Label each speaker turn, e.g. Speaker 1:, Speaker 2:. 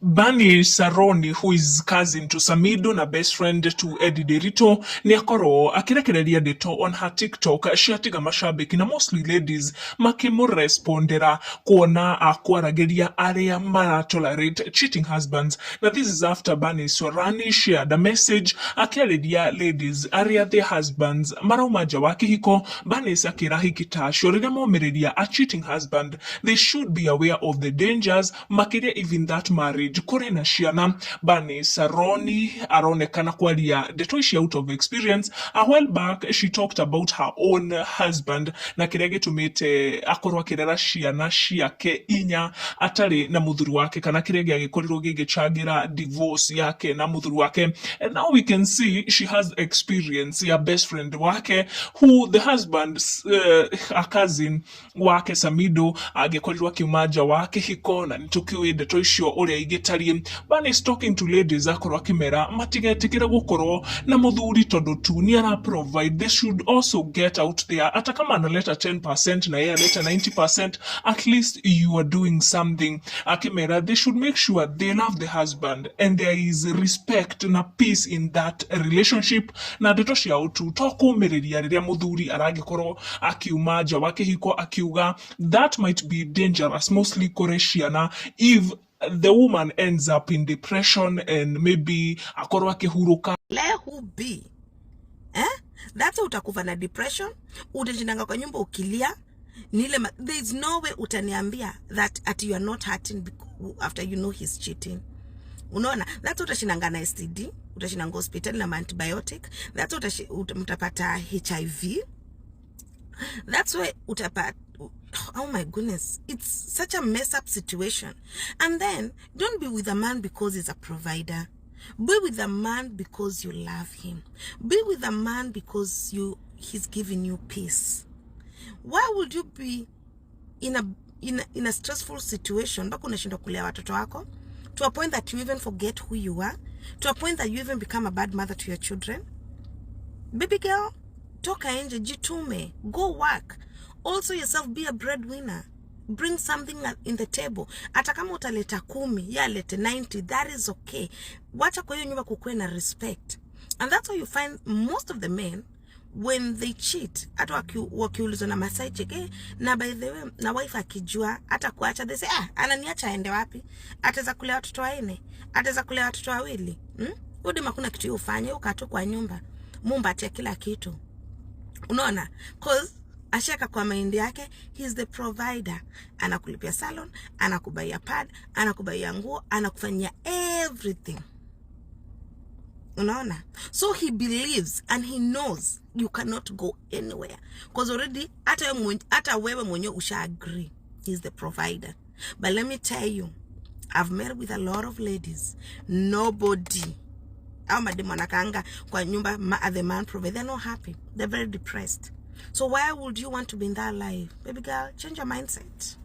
Speaker 1: Bernice Saroni, who is cousin to Samido na best friend to Eddie Derito, ni akoro akirekereria ndeto on her TikTok ciatiga mashabiki na mostly ladies makimurespondera kuona akwarageria aria tolerate cheating husbands. Now this is after Bernice Saroni shared a message akiareria ladies aria their husbands maraumaja wa kihiko. Bernice akirahikita shorira momereria a cheating husband. They should be aware of the dangers makiria even that marriage kuri na ciana. Bernice Saroni aronekana kwaria ndeto ici out of experience. A while back she talked about her own husband na kiria gitumite akorwo akirera ciana ciake inya atari na muthuri wake kana kiria gikorirwo gigichangira divorce yake na muthuri wake. And now we can see she has experience ya best friend wake who the husband a cousin wake Samido agikorirwo kiumaja wake hiko na nitukiwe ndeto icio uria igitarie. Bernice talking to ladies akorwo akimera matigetikire gukorwo na muthuri tondu tu ni ara provide. They should also get out there ata kama analeta 10% na yeye analeta 90%, at least you are doing something. Akimera they should make sure they love the husband and there is respect na peace in that relationship. Na ndeto cia utu tokumereria riria muthuri aragikorwo akiumaja wake hiko akiuga that might be dangerous mostly kore ciana if the woman ends up in depression and maybe akorwa akihuruka.
Speaker 2: Let who be that's utakuva na depression, utajinanga kwa nyumba ukilia nile there is no way utaniambia that at you are not hurting after you know he's cheating. Unaona, that's utashinanga na STD, utashinanga hospital na antibiotic, that's utapata HIV, that's why utapata. Oh my goodness, it's such a mess up situation. And then don't be with a man because he's a provider. Be with a man because you love him. Be with a man because he's giving you peace. Why would you be in a stressful situation mpaka unashindwa kulea watoto wako to a point that you even forget who you are, to a point that you even become a bad mother to your children? Baby girl, toka nje, jitume, go work. Also yourself, be a breadwinner. Bring something in the table. Hata kama utaleta 10, ya lete 90, that is okay. Wacha kwa hiyo nyumba kukuwe na respect. And that's why you find most of the men, when they cheat, hata wakiulizwa na masai cheke, na by the way, na wife akijua, hata kuacha, they say, ananiacha aende wapi? Ataweza kulea watoto wanne, ataweza kulea watoto wawili. Udima kuna kitu ufanye, ukatu kwa nyumba. Mumba atia kila kitu. Unaona? Cause ashaka kwa maindi yake, he's the provider. Anakulipia salon, anakubaya pad, anakubaya nguo, anakufanyia everything. Unaona? So he believes and he knows you cannot go anywhere. Because already, hata wewe mwenye usha agree, he's the provider. But let me tell you, I've met with a lot of ladies. Nobody, au mademu anakaanga kwa nyumba the man provide, they're not happy. They're very depressed. So why would you want to be in that life? Baby girl, change your mindset.